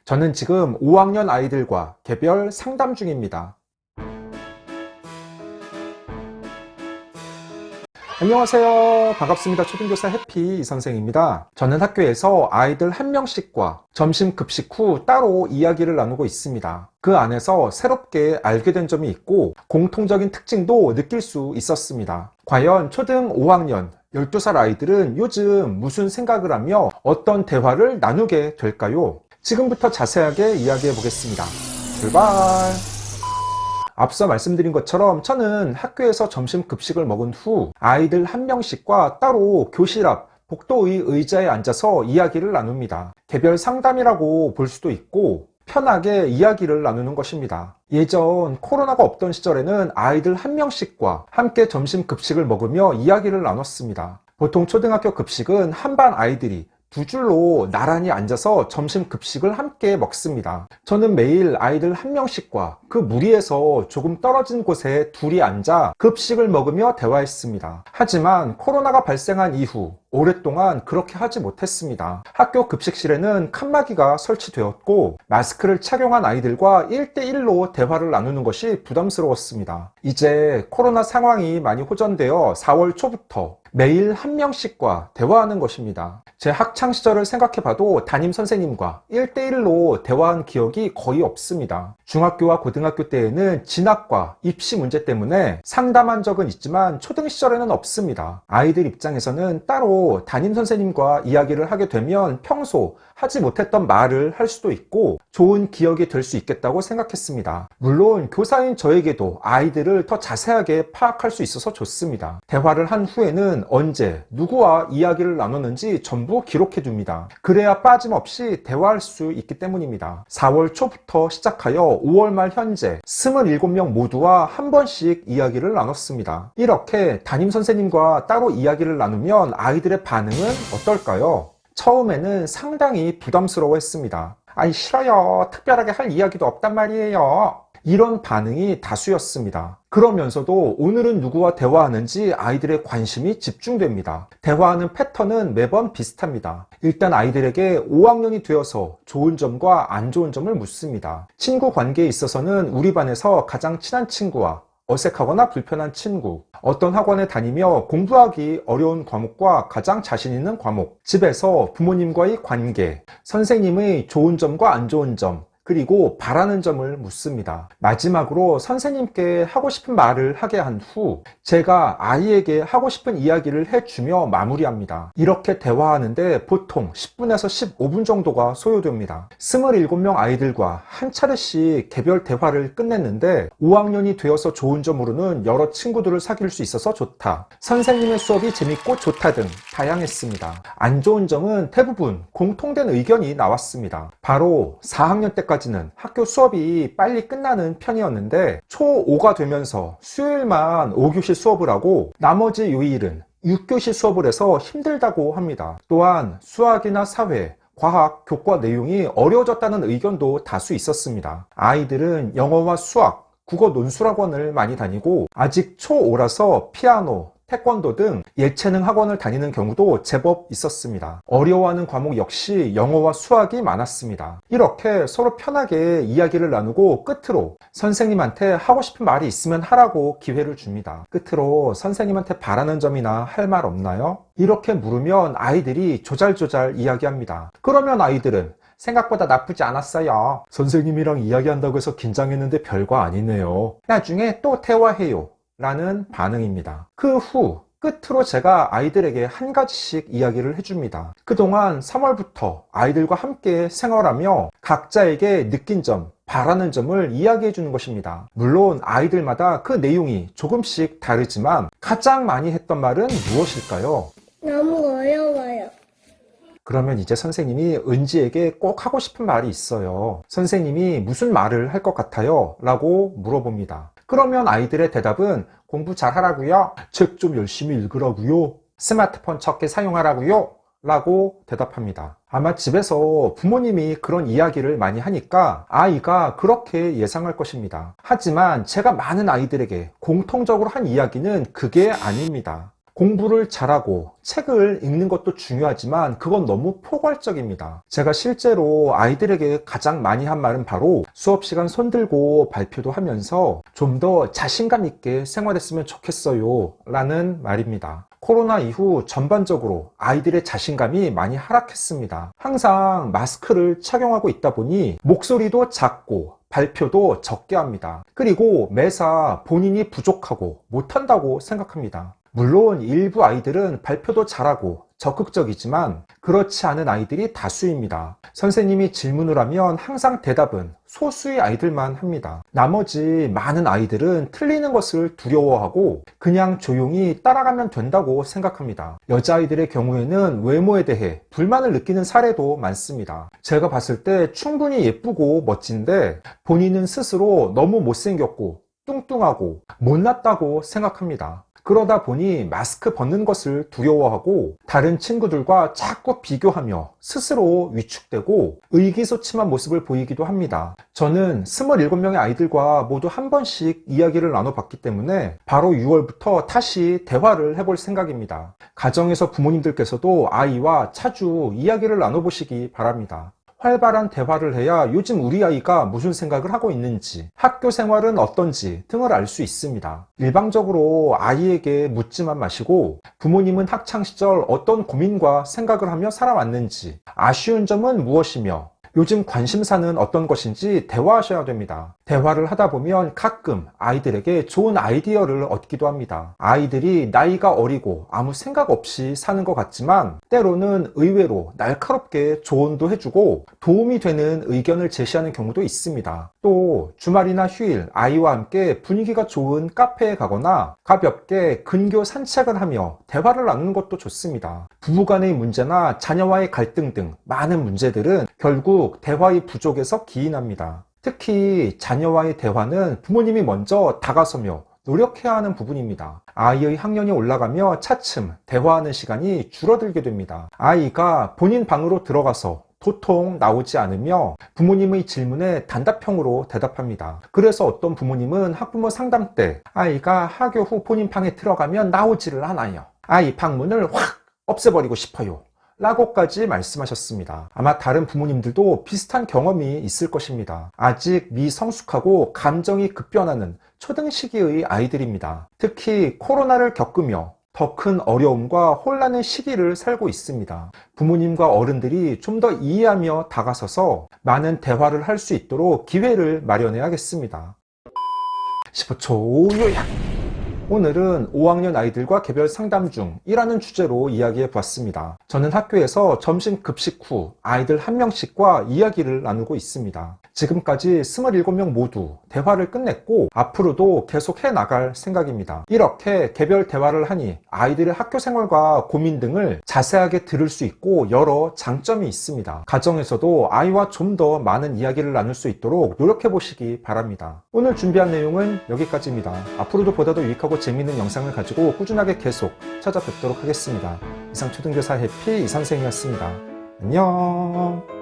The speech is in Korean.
저는 지금 5학년 아이들과 개별 상담 중입니다. 안녕하세요. 반갑습니다. 초등교사 해피 선생입니다. 저는 학교에서 아이들 한 명씩과 점심 급식 후 따로 이야기를 나누고 있습니다. 그 안에서 새롭게 알게 된 점이 있고 공통적인 특징도 느낄 수 있었습니다. 과연 초등 5학년 12살 아이들은 요즘 무슨 생각을 하며 어떤 대화를 나누게 될까요? 지금부터 자세하게 이야기해 보겠습니다. 출발! 앞서 말씀드린 것처럼 저는 학교에서 점심 급식을 먹은 후 아이들 한 명씩과 따로 교실 앞 복도의 의자에 앉아서 이야기를 나눕니다. 개별 상담이라고 볼 수도 있고 편하게 이야기를 나누는 것입니다. 예전 코로나가 없던 시절에는 아이들 한 명씩과 함께 점심 급식을 먹으며 이야기를 나눴습니다. 보통 초등학교 급식은 한 반 아이들이 두 줄로 나란히 앉아서 점심 급식을 함께 먹습니다. 저는 매일 아이들 한 명씩과 그 무리에서 조금 떨어진 곳에 둘이 앉아 급식을 먹으며 대화했습니다. 하지만 코로나가 발생한 이후 오랫동안 그렇게 하지 못했습니다. 학교 급식실에는 칸막이가 설치되었고 마스크를 착용한 아이들과 1대1로 대화를 나누는 것이 부담스러웠습니다. 이제 코로나 상황이 많이 호전되어 4월 초부터 매일 한 명씩과 대화하는 것입니다. 제 학창 시절을 생각해봐도 담임 선생님과 1대1로 대화한 기억이 거의 없습니다. 중학교와 고등학교 때에는 진학과 입시 문제 때문에 상담한 적은 있지만 초등 시절에는 없습니다. 아이들 입장에서는 따로 담임 선생님과 이야기를 하게 되면 평소 하지 못했던 말을 할 수도 있고 좋은 기억이 될 수 있겠다고 생각했습니다. 물론 교사인 저에게도 아이들을 더 자세하게 파악할 수 있어서 좋습니다. 대화를 한 후에는 언제 누구와 이야기를 나눴는지 전부 기록해 둡니다. 그래야 빠짐없이 대화할 수 있기 때문입니다. 4월 초부터 시작하여 5월 말 현재 27명 모두와 한 번씩 이야기를 나눴습니다. 이렇게 담임 선생님과 따로 이야기를 나누면 아이들의 반응은 어떨까요? 처음에는 상당히 부담스러워했습니다. 아니 싫어요. 특별하게 할 이야기도 없단 말이에요. 이런 반응이 다수였습니다. 그러면서도 오늘은 누구와 대화하는지 아이들의 관심이 집중됩니다. 대화하는 패턴은 매번 비슷합니다. 일단 아이들에게 5학년이 되어서 좋은 점과 안 좋은 점을 묻습니다. 친구 관계에 있어서는 우리 반에서 가장 친한 친구와 어색하거나 불편한 친구, 어떤 학원에 다니며 공부하기 어려운 과목과 가장 자신 있는 과목, 집에서 부모님과의 관계, 선생님의 좋은 점과 안 좋은 점, 그리고 바라는 점을 묻습니다. 마지막으로 선생님께 하고 싶은 말을 하게 한 후 제가 아이에게 하고 싶은 이야기를 해주며 마무리합니다. 이렇게 대화하는데 보통 10분에서 15분 정도가 소요됩니다. 27명 아이들과 한 차례씩 개별 대화를 끝냈는데 5학년이 되어서 좋은 점으로는 여러 친구들을 사귈 수 있어서 좋다, 선생님의 수업이 재밌고 좋다 등 다양했습니다. 안 좋은 점은 대부분 공통된 의견이 나왔습니다. 바로 4학년 때까지 는 학교 수업이 빨리 끝나는 편이었는데 초5가 되면서 수요일만 5교시 수업을 하고 나머지 요일은 6교시 수업을 해서 힘들다고 합니다. 또한 수학이나 사회, 과학, 교과 내용이 어려워졌다는 의견도 다수 있었습니다. 아이들은 영어와 수학, 국어 논술학원을 많이 다니고 아직 초5라서 피아노, 태권도 등 예체능 학원을 다니는 경우도 제법 있었습니다. 어려워하는 과목 역시 영어와 수학이 많았습니다. 이렇게 서로 편하게 이야기를 나누고 끝으로 선생님한테 하고 싶은 말이 있으면 하라고 기회를 줍니다. 끝으로 선생님한테 바라는 점이나 할 말 없나요? 이렇게 물으면 아이들이 조잘조잘 이야기합니다. 그러면 아이들은 생각보다 나쁘지 않았어요. 선생님이랑 이야기한다고 해서 긴장했는데 별거 아니네요. 나중에 또 대화해요. 라는 반응입니다. 그 후 끝으로 제가 아이들에게 한 가지씩 이야기를 해줍니다. 그동안 3월부터 아이들과 함께 생활하며 각자에게 느낀 점, 바라는 점을 이야기해 주는 것입니다. 물론 아이들마다 그 내용이 조금씩 다르지만 가장 많이 했던 말은 무엇일까요? 너무 어려워요. 그러면 이제 선생님이 은지에게 꼭 하고 싶은 말이 있어요. 선생님이 무슨 말을 할 것 같아요? 라고 물어봅니다. 그러면 아이들의 대답은 공부 잘 하라고요? 책 좀 열심히 읽으라고요? 스마트폰 적게 사용하라고요? 라고 대답합니다. 아마 집에서 부모님이 그런 이야기를 많이 하니까 아이가 그렇게 예상할 것입니다. 하지만 제가 많은 아이들에게 공통적으로 한 이야기는 그게 아닙니다. 공부를 잘하고 책을 읽는 것도 중요하지만 그건 너무 포괄적입니다. 제가 실제로 아이들에게 가장 많이 한 말은 바로 수업 시간 손들고 발표도 하면서 좀 더 자신감 있게 생활했으면 좋겠어요 라는 말입니다. 코로나 이후 전반적으로 아이들의 자신감이 많이 하락했습니다. 항상 마스크를 착용하고 있다 보니 목소리도 작고 발표도 적게 합니다. 그리고 매사 본인이 부족하고 못한다고 생각합니다. 물론 일부 아이들은 발표도 잘하고 적극적이지만 그렇지 않은 아이들이 다수입니다. 선생님이 질문을 하면 항상 대답은 소수의 아이들만 합니다. 나머지 많은 아이들은 틀리는 것을 두려워하고 그냥 조용히 따라가면 된다고 생각합니다. 여자아이들의 경우에는 외모에 대해 불만을 느끼는 사례도 많습니다. 제가 봤을 때 충분히 예쁘고 멋진데 본인은 스스로 너무 못생겼고 뚱뚱하고 못났다고 생각합니다. 그러다 보니 마스크 벗는 것을 두려워하고 다른 친구들과 자꾸 비교하며 스스로 위축되고 의기소침한 모습을 보이기도 합니다. 저는 27명의 아이들과 모두 한 번씩 이야기를 나눠봤기 때문에 바로 6월부터 다시 대화를 해볼 생각입니다. 가정에서 부모님들께서도 아이와 자주 이야기를 나눠보시기 바랍니다. 활발한 대화를 해야 요즘 우리 아이가 무슨 생각을 하고 있는지, 학교 생활은 어떤지 등을 알 수 있습니다. 일방적으로 아이에게 묻지만 마시고 부모님은 학창시절 어떤 고민과 생각을 하며 살아왔는지, 아쉬운 점은 무엇이며 요즘 관심사는 어떤 것인지 대화하셔야 됩니다. 대화를 하다 보면 가끔 아이들에게 좋은 아이디어를 얻기도 합니다. 아이들이 나이가 어리고 아무 생각 없이 사는 것 같지만 때로는 의외로 날카롭게 조언도 해주고 도움이 되는 의견을 제시하는 경우도 있습니다. 또 주말이나 휴일 아이와 함께 분위기가 좋은 카페에 가거나 가볍게 근교 산책을 하며 대화를 나누는 것도 좋습니다. 부부간의 문제나 자녀와의 갈등 등 많은 문제들은 결국 대화의 부족에서 기인합니다. 특히 자녀와의 대화는 부모님이 먼저 다가서며 노력해야 하는 부분입니다. 아이의 학년이 올라가며 차츰 대화하는 시간이 줄어들게 됩니다. 아이가 본인 방으로 들어가서 도통 나오지 않으며 부모님의 질문에 단답형으로 대답합니다. 그래서 어떤 부모님은 학부모 상담 때 아이가 하교 후 본인 방에 들어가면 나오지를 않아요. 아이 방문을 확 없애버리고 싶어요. 라고까지 말씀하셨습니다. 아마 다른 부모님들도 비슷한 경험이 있을 것입니다. 아직 미성숙하고 감정이 급변하는 초등 시기의 아이들입니다. 특히 코로나를 겪으며 더 큰 어려움과 혼란의 시기를 살고 있습니다. 부모님과 어른들이 좀 더 이해하며 다가서서 많은 대화를 할 수 있도록 기회를 마련해야겠습니다. 15초 요약! 오늘은 5학년 아이들과 개별 상담 중이라는 주제로 이야기해 보았습니다. 저는 학교에서 점심 급식 후 아이들 한 명씩과 이야기를 나누고 있습니다. 지금까지 27명 모두 대화를 끝냈고 앞으로도 계속 해나갈 생각입니다. 이렇게 개별 대화를 하니 아이들의 학교 생활과 고민 등을 자세하게 들을 수 있고 여러 장점이 있습니다. 가정에서도 아이와 좀 더 많은 이야기를 나눌 수 있도록 노력해 보시기 바랍니다. 오늘 준비한 내용은 여기까지입니다. 앞으로도 보다 더 유익하고 재미있는 영상을 가지고 꾸준하게 계속 찾아뵙도록 하겠습니다. 이상 초등교사 해피 이선생이었습니다. 안녕.